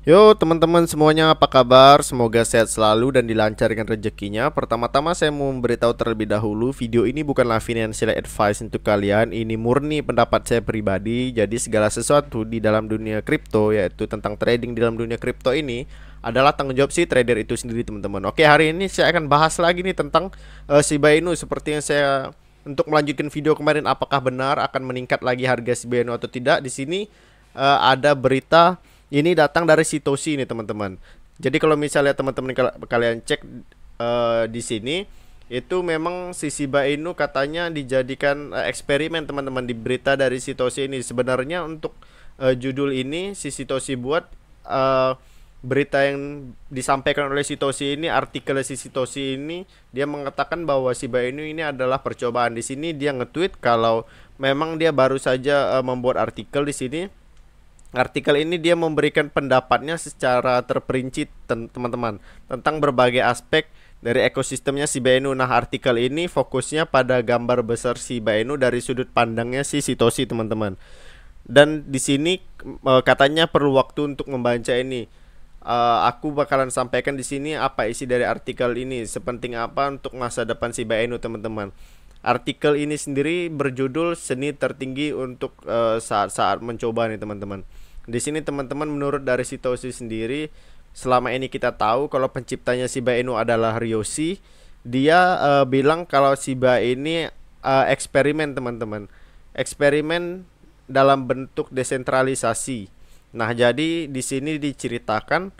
Yo teman-teman semuanya, apa kabar? Semoga sehat selalu dan dilancarkan rezekinya. Pertama-tama saya mau memberitahu terlebih dahulu, video ini bukanlah financial advice untuk kalian. Ini murni pendapat saya pribadi. Jadi segala sesuatu di dalam dunia kripto, yaitu tentang trading di dalam dunia kripto ini, adalah tanggung jawab si trader itu sendiri, teman-teman. Oke, hari ini saya akan bahas lagi nih tentang Shiba Inu. Seperti yang saya untuk melanjutkan video kemarin, apakah benar akan meningkat lagi harga Shiba Inu atau tidak? Di sini ada berita ini datang dari Sitoshi ini, teman-teman. Jadi kalau misalnya teman-teman kalian cek di sini, itu memang si Shiba Inu katanya dijadikan eksperimen, teman-teman, di berita dari Sitoshi ini. Sebenarnya untuk judul ini si Sitoshi buat eh, berita yang disampaikan oleh Sitoshi ini, artikel si Sitoshi ini, dia mengatakan bahwa Shiba Inu ini adalah percobaan. Di sini dia nge-tweet kalau memang dia baru saja membuat artikel di sini. Artikel ini dia memberikan pendapatnya secara terperinci, teman-teman, tentang berbagai aspek dari ekosistemnya Shiba Inu. Nah, artikel ini fokusnya pada gambar besar Shiba Inu dari sudut pandangnya si Sitoshi, teman-teman. Dan di sini katanya perlu waktu untuk membaca ini. Aku bakalan sampaikan di sini apa isi dari artikel ini, sepenting apa untuk masa depan Shiba Inu, teman-teman. Artikel ini sendiri berjudul Seni Tertinggi untuk saat-saat mencoba nih, teman-teman. Di sini, teman-teman, menurut dari Sitoshi sendiri, selama ini kita tahu kalau penciptanya Shiba Inu adalah Ryoshi. Dia bilang kalau Shiba ini eksperimen, teman-teman. Eksperimen dalam bentuk desentralisasi. Nah, jadi di sini diceritakan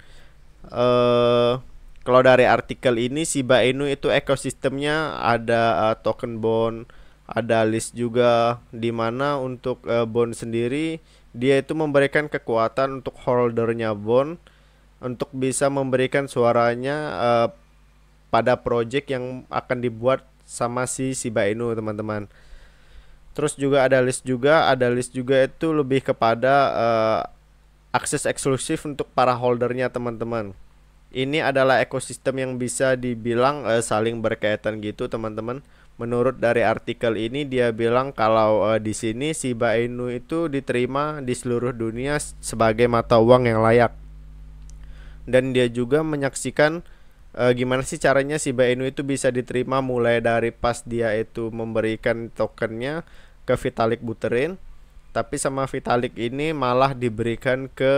eh kalau dari artikel ini, Shiba Inu itu ekosistemnya ada token bond, ada list juga, di mana untuk bond sendiri dia itu memberikan kekuatan untuk holdernya bond untuk bisa memberikan suaranya pada project yang akan dibuat sama si Shiba Inu, teman-teman. Terus juga ada list juga itu lebih kepada akses eksklusif untuk para holdernya, teman-teman. Ini adalah ekosistem yang bisa dibilang saling berkaitan gitu, teman-teman. Menurut dari artikel ini, dia bilang kalau di sini Shiba Inu itu diterima di seluruh dunia sebagai mata uang yang layak. Dan dia juga menyaksikan gimana sih caranya Shiba Inu itu bisa diterima, mulai dari pas dia itu memberikan tokennya ke Vitalik Buterin, tapi sama Vitalik ini malah diberikan ke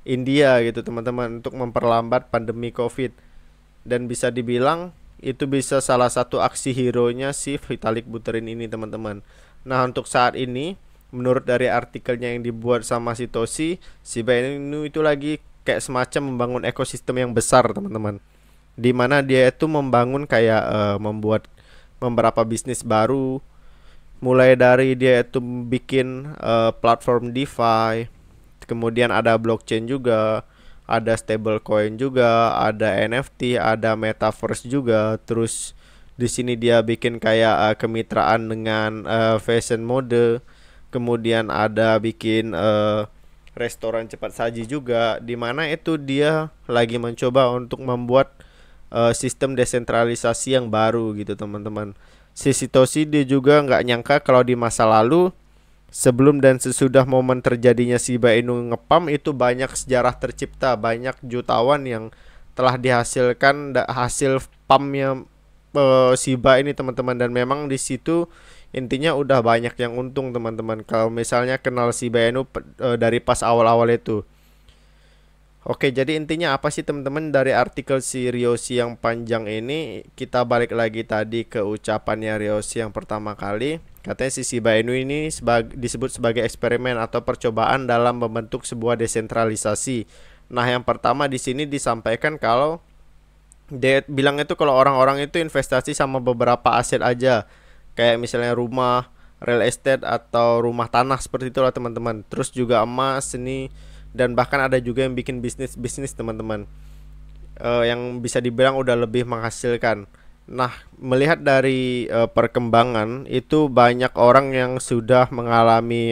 India gitu, teman-teman, untuk memperlambat pandemi COVID. Dan bisa dibilang itu bisa salah satu aksi hero-nya si Vitalik Buterin ini, teman-teman. Nah, untuk saat ini, menurut dari artikelnya yang dibuat sama Sitoshi, Shiba Inu itu lagi kayak semacam membangun ekosistem yang besar, teman-teman. Di mana dia itu membangun kayak membuat beberapa bisnis baru, mulai dari dia itu bikin platform DeFi, kemudian ada blockchain juga, ada stablecoin juga, ada NFT, ada metaverse juga. Terus di sini dia bikin kayak kemitraan dengan fashion mode, kemudian ada bikin restoran cepat saji juga, di mana itu dia lagi mencoba untuk membuat sistem desentralisasi yang baru gitu, teman-teman. Si Sitoshi dia juga nggak nyangka kalau di masa lalu, sebelum dan sesudah momen terjadinya Shiba Inu ngepam, itu banyak sejarah tercipta, banyak jutawan yang telah dihasilkan hasil pumpnya Shiba ini, teman-teman. Dan memang di situ intinya udah banyak yang untung, teman-teman. Kalau misalnya kenal Shiba Inu dari pas awal-awal itu. Oke, jadi intinya apa sih, teman-teman, dari artikel si Ryoshi yang panjang ini? Kita balik lagi tadi ke ucapannya Ryoshi yang pertama kali. Katanya si Shiba Inu ini disebut sebagai eksperimen atau percobaan dalam membentuk sebuah desentralisasi. Nah, yang pertama di sini disampaikan kalau dia bilang itu kalau orang-orang itu investasi sama beberapa aset aja, kayak misalnya rumah, real estate, atau rumah tanah, seperti itulah, teman-teman. Terus juga emas, seni, dan bahkan ada juga yang bikin bisnis-bisnis, teman-teman, yang bisa dibilang udah lebih menghasilkan. Nah, melihat dari perkembangan itu, banyak orang yang sudah mengalami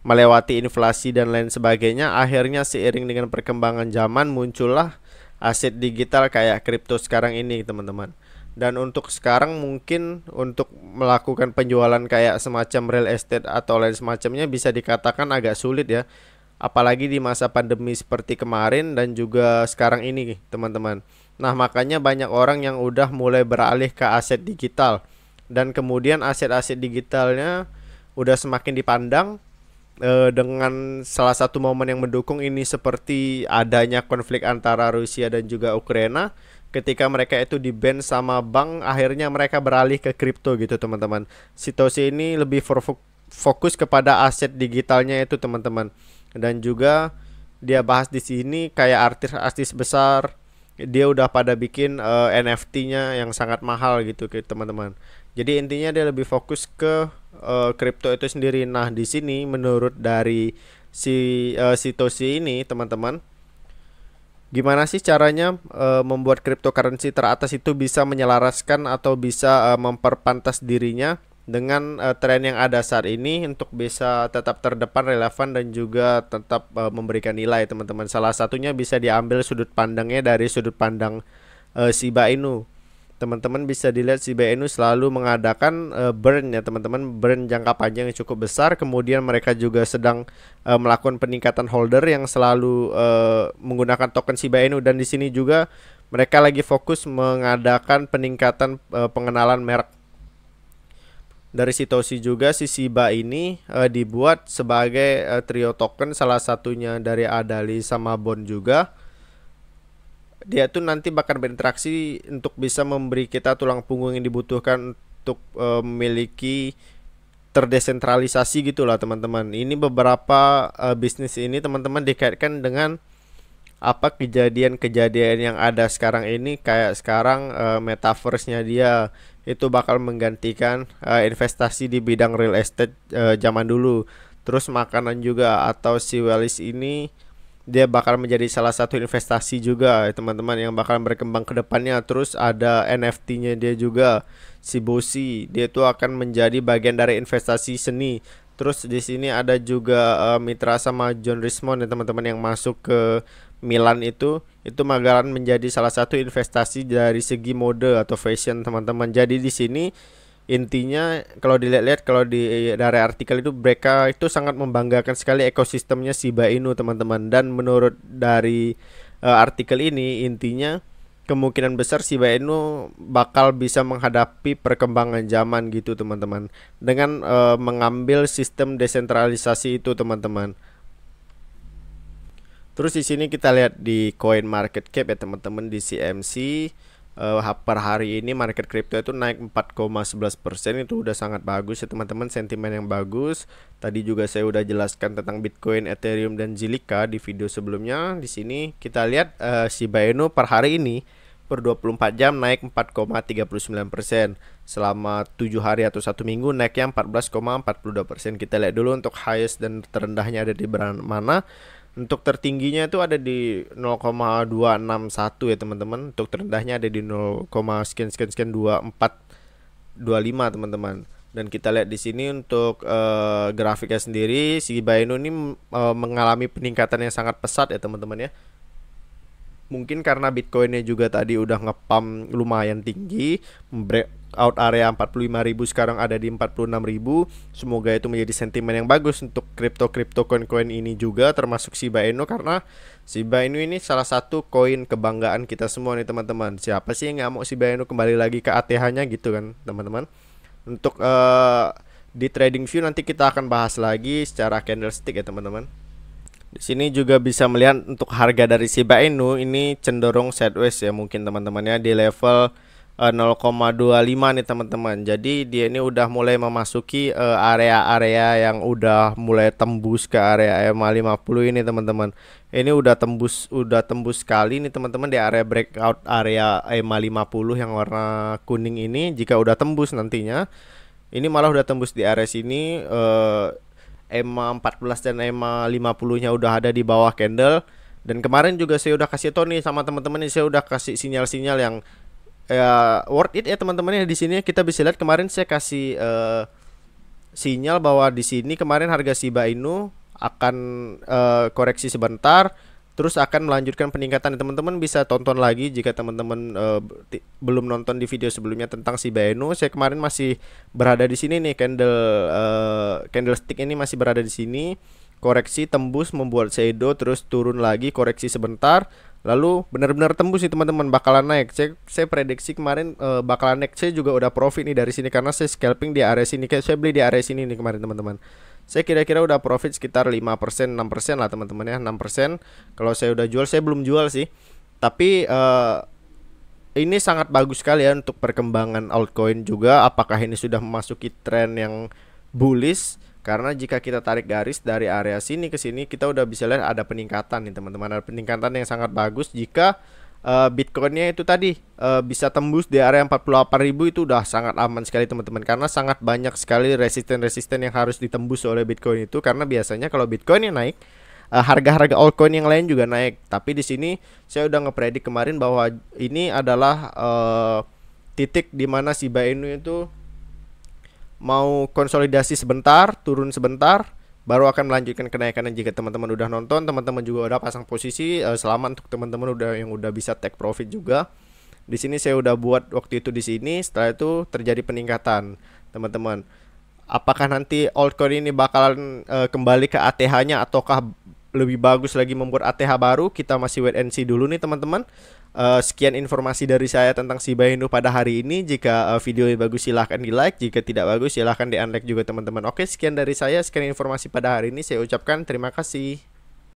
melewati inflasi dan lain sebagainya. Akhirnya seiring dengan perkembangan zaman, muncullah aset digital kayak kripto sekarang ini, teman-teman. Dan untuk sekarang mungkin untuk melakukan penjualan kayak semacam real estate atau lain semacamnya bisa dikatakan agak sulit ya. apalagi di masa pandemi seperti kemarin dan juga sekarang ini, teman-teman. Nah, makanya banyak orang yang udah mulai beralih ke aset digital, dan kemudian aset-aset digitalnya udah semakin dipandang dengan salah satu momen yang mendukung ini seperti adanya konflik antara Rusia dan juga Ukraina. Ketika mereka itu di-ban sama bank, akhirnya mereka beralih ke kripto gitu, teman-teman. Satoshi ini lebih fokus kepada aset digitalnya itu, teman-teman. Dan juga dia bahas di sini kayak artis-artis besar, dia udah pada bikin NFT-nya yang sangat mahal gitu, teman-teman. Jadi intinya dia lebih fokus ke kripto itu sendiri. Nah, di sini menurut dari si Satoshi ini, teman-teman, gimana sih caranya membuat cryptocurrency teratas itu bisa menyelaraskan atau bisa memperpantas dirinya dengan tren yang ada saat ini untuk bisa tetap terdepan, relevan, dan juga tetap memberikan nilai, teman-teman. Salah satunya bisa diambil sudut pandangnya dari sudut pandang Shiba Inu. Teman-teman bisa dilihat Shiba Inu selalu mengadakan burn ya, teman-teman, burn jangka panjang yang cukup besar. Kemudian mereka juga sedang melakukan peningkatan holder yang selalu menggunakan token Shiba Inu, dan di sini juga mereka lagi fokus mengadakan peningkatan pengenalan merek. Dari Satoshi juga si Shiba ini dibuat sebagai trio token, salah satunya dari Adali sama Bond juga. Dia tuh nanti bakal berinteraksi untuk bisa memberi kita tulang punggung yang dibutuhkan untuk memiliki terdesentralisasi gitulah, teman-teman. Ini beberapa bisnis ini, teman-teman, dikaitkan dengan apa kejadian-kejadian yang ada sekarang ini. Kayak sekarang metaverse-nya dia itu bakal menggantikan investasi di bidang real estate zaman dulu. Terus makanan juga, atau si Wellness ini dia bakal menjadi salah satu investasi juga, teman-teman, yang bakal berkembang ke depannya. Terus ada NFT-nya dia juga, si Bosi, dia itu akan menjadi bagian dari investasi seni. Terus di sini ada juga mitra sama John Richmond ya, teman-teman, yang masuk ke Milan itu bakalan menjadi salah satu investasi dari segi mode atau fashion, teman-teman. Jadi di sini intinya kalau dilihat-lihat, kalau di dari artikel itu, mereka itu sangat membanggakan sekali ekosistemnya Shiba Inu, teman-teman. Dan menurut dari artikel ini, intinya kemungkinan besar Shiba Inu bakal bisa menghadapi perkembangan zaman gitu, teman-teman, dengan mengambil sistem desentralisasi itu, teman-teman. Terus di sini kita lihat di coin market cap ya, teman-teman, di CMC per hari ini market crypto itu naik 4,11%. Itu udah sangat bagus ya, teman-teman, sentimen yang bagus. Tadi juga saya udah jelaskan tentang Bitcoin, Ethereum, dan Zilliqa di video sebelumnya. Di sini kita lihat Shiba Inu per hari ini per 24 jam naik 4,39%. Selama 7 hari atau 1 minggu naiknya 14,42%. Kita lihat dulu untuk highest dan terendahnya ada di mana. Untuk tertingginya itu ada di 0,261 ya, teman-teman. Untuk terendahnya ada di 0, sekian 2425, teman-teman. Dan kita lihat di sini untuk grafiknya sendiri, Shiba Inu ini mengalami peningkatan yang sangat pesat ya, teman-teman ya. Mungkin karena Bitcoinnya juga tadi udah ngepam lumayan tinggi, breakout area 45.000, sekarang ada di 46.000. Semoga itu menjadi sentimen yang bagus untuk kripto koin-koin ini juga, termasuk Shiba Inu, karena Shiba Inu ini salah satu koin kebanggaan kita semua nih, teman-teman. Siapa sih yang nggak mau Shiba Inu kembali lagi ke ATH-nya gitu kan, teman-teman. Untuk di TradingView nanti kita akan bahas lagi secara candlestick ya, teman-teman. Di sini juga bisa melihat untuk harga dari Shiba Inu ini cenderung sideways ya, mungkin teman-temannya di level 0,25 nih, teman-teman. Jadi dia ini udah mulai memasuki area-area yang udah mulai tembus ke area EMA 50 ini, teman-teman. Ini udah tembus sekali nih, teman-teman, di area breakout area EMA 50 yang warna kuning ini. Jika udah tembus nantinya, ini malah udah tembus di area sini. EMA 14 dan EMA 50-nya udah ada di bawah candle. Dan kemarin juga saya udah kasih tau nih sama teman-teman ini, saya udah kasih sinyal-sinyal yang worth it ya, teman-teman ya. Di sini kita bisa lihat kemarin saya kasih sinyal bahwa di sini kemarin harga Shiba Inu akan koreksi sebentar, terus akan melanjutkan peningkatan. Teman-teman bisa tonton lagi jika teman-teman belum nonton di video sebelumnya tentang Shiba Inu. Saya kemarin masih berada di sini nih, candlestick ini masih berada di sini. koreksi tembus membuat shadow, terus turun lagi koreksi sebentar, lalu benar-benar tembus nih teman-teman, bakalan naik. Saya prediksi kemarin bakalan naik. Saya juga udah profit nih dari sini karena saya scalping di area sini. Kayak saya beli di area sini nih kemarin teman-teman. Saya kira-kira udah profit sekitar 5%, 6% lah teman-teman ya, 6%. Kalau saya udah jual, saya belum jual sih. Tapi ini sangat bagus sekali ya untuk perkembangan altcoin juga. Apakah ini sudah memasuki tren yang bullish? Karena jika kita tarik garis dari area sini ke sini, kita udah bisa lihat ada peningkatan nih teman-teman. Ada peningkatan yang sangat bagus jika Bitcoinnya itu tadi bisa tembus di area 48.000, itu udah sangat aman sekali teman-teman. Karena sangat banyak sekali resisten-resisten yang harus ditembus oleh Bitcoin itu. Karena biasanya kalau Bitcoinnya naik, harga-harga altcoin yang lain juga naik. Tapi di sini saya udah ngepredik kemarin bahwa ini adalah titik dimana Shiba Inu itu mau konsolidasi sebentar, turun sebentar, baru akan melanjutkan kenaikannya. Jika teman-teman udah nonton, teman-teman juga udah pasang posisi, selamat untuk teman-teman yang udah bisa take profit juga. Di sini saya udah buat waktu itu di sini, setelah itu terjadi peningkatan, teman-teman. Apakah nanti altcoin ini bakalan kembali ke ATH-nya ataukah lebih bagus lagi membuat ATH baru? Kita masih wait and see dulu nih teman-teman. Sekian informasi dari saya tentang Shiba Inu pada hari ini. Jika video ini bagus silahkan di like, jika tidak bagus silahkan di unlike juga teman-teman. Oke, sekian dari saya, sekian informasi pada hari ini. Saya ucapkan terima kasih.